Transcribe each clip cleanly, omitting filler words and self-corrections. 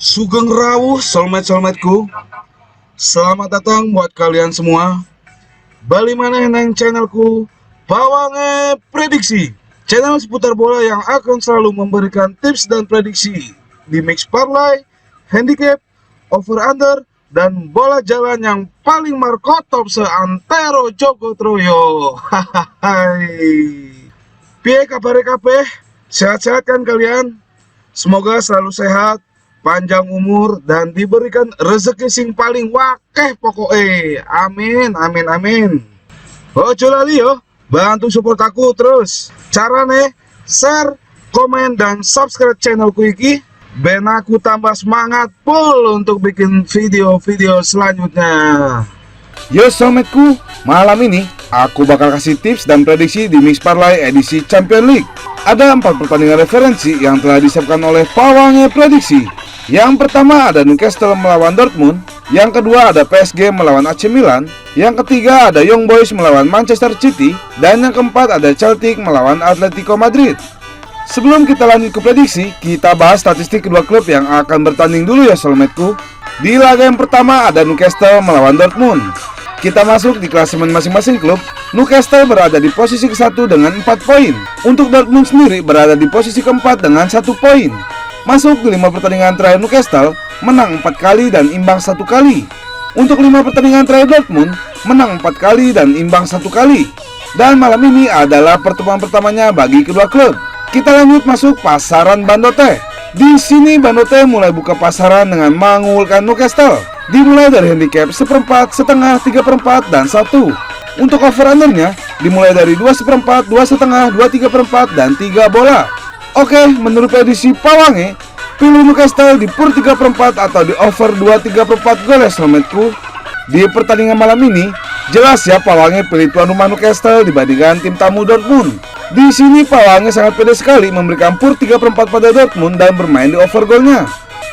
Sugeng rawuh soulmate-soulmateku. Selamat datang buat kalian semua. Bali maneh neng channelku Pawange Prediksi. Channel seputar bola yang akan selalu memberikan tips dan prediksi di mix parlay, handicap, over under, dan bola jalan yang paling markotop seantero Joko Troyo. Hahaha. Piye kabare kabeh? Sehat-sehat kan kalian? Semoga selalu sehat, panjang umur, dan diberikan rezeki sing paling wakeh pokoknya. Amin, amin, amin. Ojo lali yo, bantu support aku terus. Carane share, komen, dan subscribe channelku iki, ben aku tambah semangat full untuk bikin video-video selanjutnya. Yo soulmateku, malam ini aku bakal kasih tips dan prediksi di Mix Parlay edisi Champions League. Ada 4 pertandingan referensi yang telah disiapkan oleh Pawange Prediksi. Yang pertama ada Newcastle melawan Dortmund, yang kedua ada PSG melawan AC Milan, yang ketiga ada Young Boys melawan Manchester City, dan yang keempat ada Celtic melawan Atletico Madrid. Sebelum kita lanjut ke prediksi, kita bahas statistik kedua klub yang akan bertanding dulu ya soulmateku. Di laga yang pertama ada Newcastle melawan Dortmund. Kita masuk di klasemen masing-masing klub. Newcastle berada di posisi ke-1 dengan 4 poin. Untuk Dortmund sendiri berada di posisi ke-4 dengan 1 poin. Masuk di 5 pertandingan terakhir Newcastle, menang 4 kali dan imbang 1 kali. Untuk 5 pertandingan terakhir Dortmund, menang 4 kali dan imbang 1 kali. Dan malam ini adalah pertemuan pertamanya bagi kedua klub. Kita lanjut masuk pasaran Bandote. Di sini Bandote mulai buka pasaran dengan mengunggulkan Newcastle. Dimulai dari handicap 1/4, setengah, 3/4, dan 1. Untuk over undernya dimulai dari 2/4, 2/2, 2/3/4, dan 3 bola. Oke, menurut prediksi Pawange, pilih Newcastle di per 3/4 atau di over 2/3/4 gol ya soulmateku. Di pertandingan malam ini, jelas ya Pawange pilih tuan rumah Newcastle dibandingkan tim tamu Dortmund. Di sini Pawange sangat pede sekali memberikan per 3/4 pada Dortmund dan bermain di over golnya.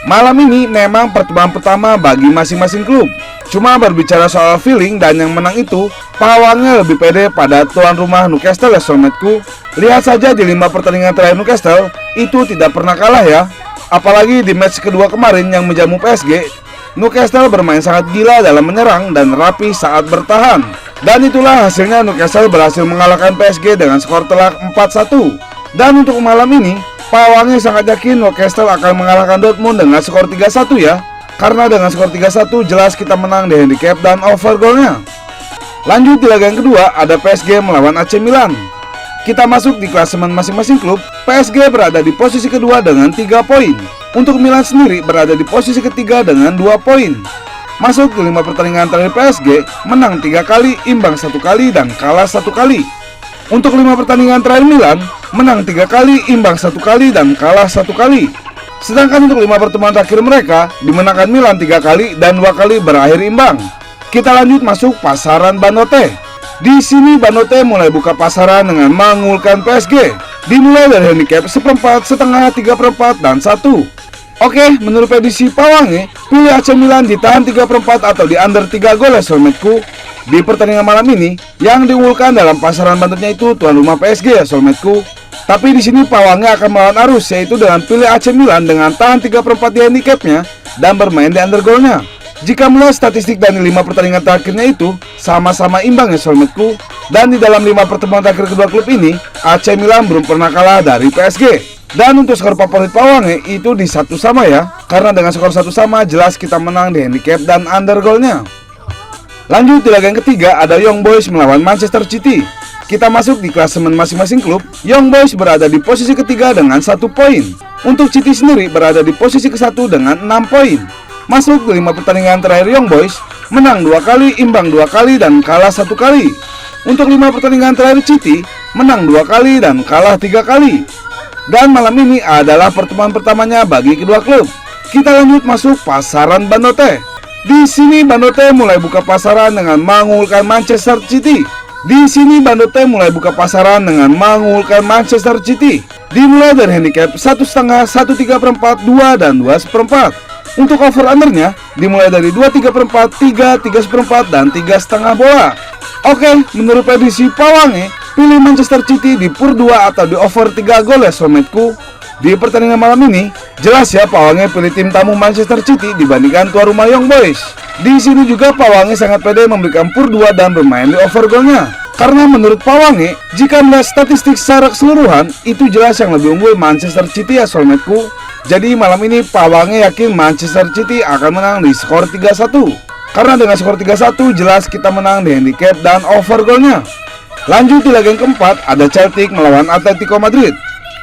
Malam ini memang pertemuan pertama bagi masing-masing klub. Cuma berbicara soal feeling dan yang menang itu, Pawange lebih pede pada tuan rumah Newcastle ya soulmateku. Lihat saja di 5 pertandingan terakhir Newcastle, itu tidak pernah kalah ya. Apalagi di match kedua kemarin yang menjamu PSG, Newcastle bermain sangat gila dalam menyerang dan rapi saat bertahan. Dan itulah hasilnya Newcastle berhasil mengalahkan PSG dengan skor telak 4-1. Dan untuk malam ini, Pawange sangat yakin Newcastle akan mengalahkan Dortmund dengan skor 3-1 ya. Karena dengan skor 3-1 jelas kita menang di handicap dan over golnya. Lanjut di laga yang kedua ada PSG melawan AC Milan. Kita masuk di klasemen masing-masing klub. PSG berada di posisi kedua dengan 3 poin. Untuk Milan sendiri berada di posisi ketiga dengan 2 poin. Masuk ke 5 pertandingan terakhir PSG, menang 3 kali, imbang 1 kali, dan kalah 1 kali. Untuk 5 pertandingan terakhir Milan, menang 3 kali, imbang 1 kali, dan kalah 1 kali. Sedangkan untuk 5 pertemuan terakhir mereka, dimenangkan Milan 3 kali dan 2 kali berakhir imbang. Kita lanjut masuk pasaran Bandote. Di sini Bandote mulai buka pasaran dengan mengunggulkan PSG. Dimulai dari handicap 1/4, setengah, 3/4, dan 1. Oke, menurut prediksi Pawange, pilih AC Milan ditahan 3/4 atau di under 3 gol ya soulmateku. Di pertandingan malam ini, yang diunggulkan dalam pasaran Bandotnya itu tuan rumah PSG ya soulmateku. Tapi di sini Pawange akan melawan arus, yaitu dengan pilih AC Milan dengan tahan 3/4 di handicapnya dan bermain di under golnya. Jika melihat statistik dari 5 pertandingan terakhirnya itu sama-sama imbang ya soulmateku. Dan di dalam 5 pertemuan terakhir kedua klub ini, AC Milan belum pernah kalah dari PSG. Dan untuk skor favorit Pawange itu di 1 sama ya. Karena dengan skor 1 sama jelas kita menang di handicap dan under golnya. Lanjut di laga yang ketiga ada Young Boys melawan Manchester City. Kita masuk di klasemen masing-masing klub. Young Boys berada di posisi ketiga dengan 1 poin. Untuk City sendiri berada di posisi ke-1 dengan 6 poin. Masuk di 5 pertandingan terakhir Young Boys, menang 2 kali, imbang 2 kali, dan kalah 1 kali. Untuk 5 pertandingan terakhir City, menang 2 kali dan kalah 3 kali. Dan malam ini adalah pertemuan pertamanya bagi kedua klub. Kita lanjut masuk pasaran Bandote. Di sini Bandote mulai buka pasaran dengan mengunggulkan Manchester City. Di sini Bandote mulai buka pasaran dengan mengunggulkan Manchester City. Dimulai dari handicap 1/2, 1/3/4, 2, dan 2/4. Untuk over undernya dimulai dari 2/3/4, 3, 3/4, dan 3,5 bola. Oke, menurut prediksi Pawange, pilih Manchester City di per 2 atau di over 3 gol ya soulmateku. Di pertandingan malam ini, jelas ya Pawange pilih tim tamu Manchester City dibandingkan tuan rumah Young Boys. Di sini juga Pawange sangat pede memberikan pur 2 dan bermain di over goalnya. Karena menurut Pawange, jika melihat statistik secara keseluruhan, itu jelas yang lebih unggul Manchester City ya soulmateku. Jadi malam ini Pawange yakin Manchester City akan menang di skor 3-1. Karena dengan skor 3-1 jelas kita menang di handicap dan over goalnya. Lanjut di laga yang keempat, ada Celtic melawan Atletico Madrid.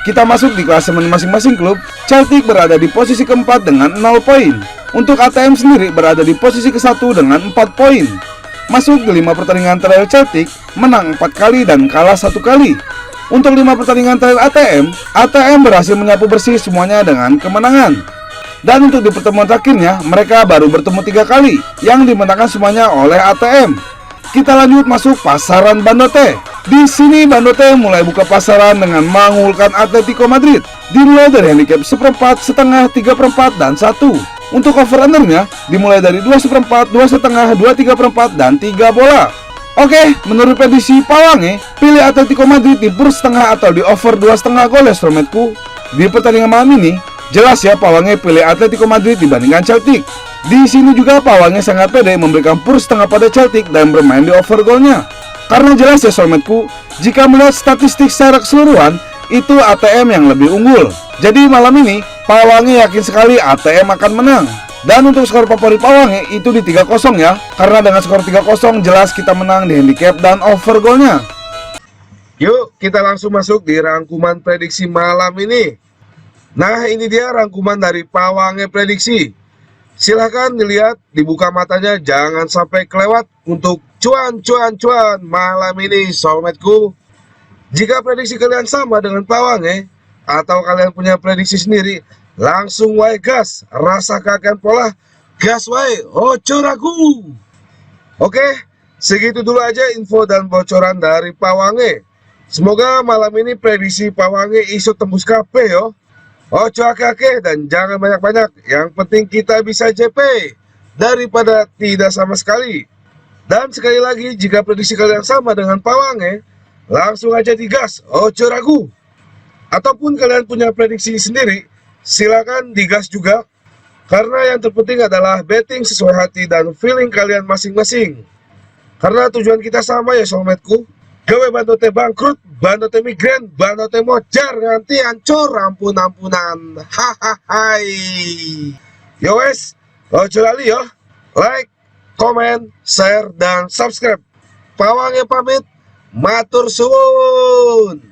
Kita masuk di klasemen masing-masing klub. Celtic berada di posisi keempat dengan 0 poin. Untuk ATM sendiri berada di posisi ke-1 dengan 4 poin. Masuk di 5 pertandingan terakhir Celtic, menang 4 kali dan kalah 1 kali. Untuk 5 pertandingan terakhir ATM berhasil menyapu bersih semuanya dengan kemenangan. Dan untuk di pertemuan terakhirnya, mereka baru bertemu 3 kali, yang dimenangkan semuanya oleh ATM. Kita lanjut masuk pasaran Bandote. Di sini Bandote mulai buka pasaran dengan mengunggulkan Atletico Madrid. Dimulai dari handicap 1/4, setengah, 3/4, dan 1. Untuk over undernya dimulai dari 2/4, 2,5, 2/3/4, dan 3 bola. Oke, menurut prediksi Pawange, pilih Atletico Madrid di pur setengah atau di over 2,5 gol ya soulmateku. Di pertandingan malam ini, jelas ya Pawange pilih Atletico Madrid dibandingkan Celtic. Di sini juga Pawange sangat pede memberikan pur setengah pada Celtic dan bermain di over goalnya. Karena jelas ya soulmateku, jika melihat statistik secara keseluruhan, itu ATM yang lebih unggul. Jadi malam ini, Pawange yakin sekali ATM akan menang. Dan untuk skor favorit Pawange itu di 3-0 ya. Karena dengan skor 3-0 jelas kita menang di handicap dan over goalnya. Yuk, kita langsung masuk di rangkuman prediksi malam ini. Nah, ini dia rangkuman dari Pawange Prediksi. Silahkan dilihat, dibuka matanya, jangan sampai kelewat untuk cuan malam ini soulmateku. Jika prediksi kalian sama dengan Pawange, atau kalian punya prediksi sendiri, langsung wae gas, rasa kakek pola, gas wae, ojo ragu. Oke, segitu dulu aja info dan bocoran dari Pawange. Semoga malam ini prediksi Pawange iso tembus kabeh yo. Ojo akeh dan jangan banyak-banyak. Yang penting kita bisa JP daripada tidak sama sekali. Dan sekali lagi, jika prediksi kalian sama dengan Pawange, langsung aja digas, ojo ragu. Ataupun kalian punya prediksi sendiri, silakan digas juga. Karena yang terpenting adalah betting sesuai hati dan feeling kalian masing-masing. Karena tujuan kita sama ya soulmateku. Gawe bandote bangkrut, bandote migran, bandote mojar, nganti hancur, ampun-ampunan. Hahaha. Yo wes, ojo lali yo. Like, komen, share, dan subscribe. Pawange pamit, matur suwun.